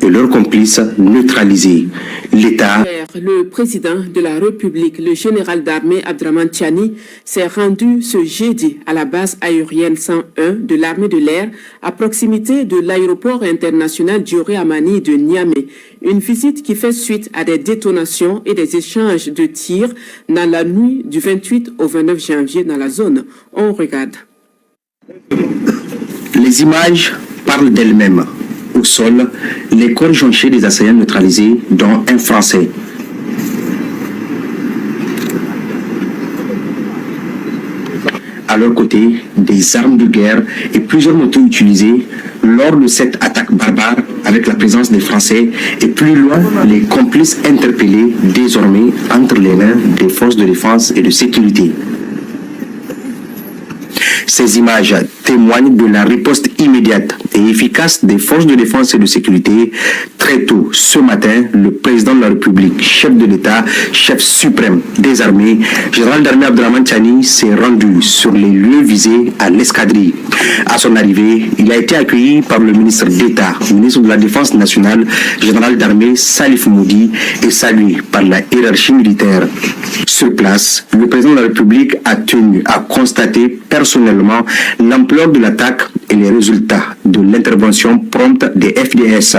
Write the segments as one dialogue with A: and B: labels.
A: et leurs complices neutralisés. L'État...
B: Le président de la République, le général d'armée Abdraman Tiani, s'est rendu ce jeudi à la base aérienne 101 de l'armée de l'air à proximité de l'aéroport international Dioré Amani de Niamey. Une visite qui fait suite à des détonations et des échanges de tirs dans la nuit du 28 au 29 janvier dans la zone. On regarde.
A: Les images parlent d'elles-mêmes. Au sol, les corps jonchés des assaillants neutralisés, dont un Français. À leur côté, des armes de guerre et plusieurs motos utilisées lors de cette attaque barbare avec la présence des Français et plus loin, les complices interpellés désormais entre les mains des forces de défense et de sécurité. Ces images témoignent de la riposte immédiate et efficace des forces de défense et de sécurité. Très tôt ce matin, le président de la République, chef de l'État, chef suprême des armées, général d'armée Abdraman Tiani, s'est rendu sur les lieux visés à l'escadrille. À son arrivée, il a été accueilli par le ministre d'État, ministre de la Défense nationale, général d'armée Salif Moudi, et salué par la hiérarchie militaire. Sur place, le président de la République a tenu à constater personnellement l'ampleur de l'attaque et les résultats de l'intervention prompte des FDS.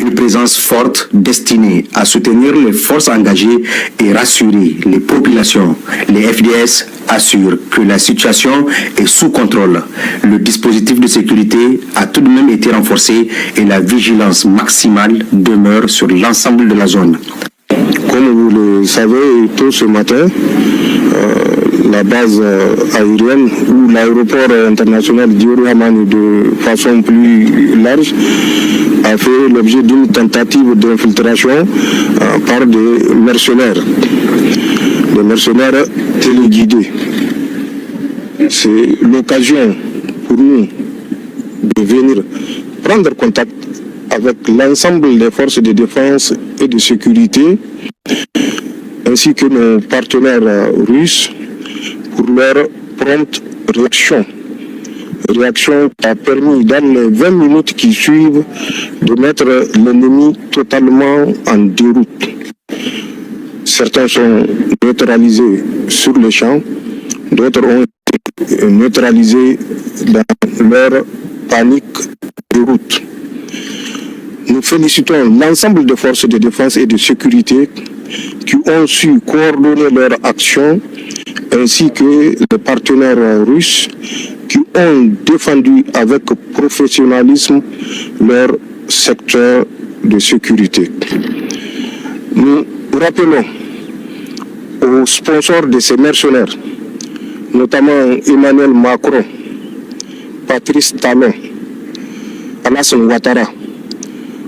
A: Une présence forte destinée à soutenir les forces engagées et rassurer les populations. Les FDS assurent que la situation est sous contrôle. Le dispositif de sécurité a tout de même été renforcé et la vigilance maximale demeure sur l'ensemble de la zone.
C: Comme vous le savez, tôt ce matin, la base aérienne ou l'aéroport international Dioré Amani de façon plus large a fait l'objet d'une tentative d'infiltration par des mercenaires téléguidés. C'est l'occasion pour nous de venir prendre contact avec l'ensemble des forces de défense et de sécurité ainsi que nos partenaires russes pour leur prompte réaction. Réaction qui a permis dans les 20 minutes qui suivent de mettre l'ennemi totalement en déroute. Certains sont neutralisés sur le champ, d'autres ont été neutralisés dans leur panique de route. Nous félicitons l'ensemble des forces de défense et de sécurité qui ont su coordonner leur action, ainsi que les partenaires russes qui ont défendu avec professionnalisme leur secteur de sécurité. Nous rappelons aux sponsors de ces mercenaires, notamment Emmanuel Macron, Patrice Talon, Alassane Ouattara,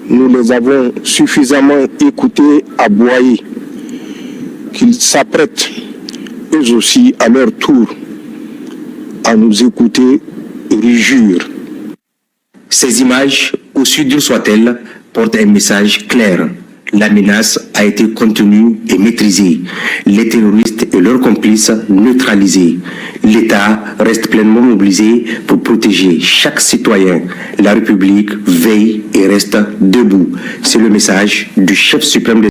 C: nous les avons suffisamment écoutés, aboyés, qu'ils s'apprêtent eux aussi à leur tour à nous écouter rugir.
A: Ces images, aussi dures soient-elles, portent un message clair. La menace a été contenue et maîtrisée. Les terroristes et leurs complices neutralisés. L'État reste pleinement mobilisé pour protéger chaque citoyen. La République veille et reste debout. C'est le message du chef suprême des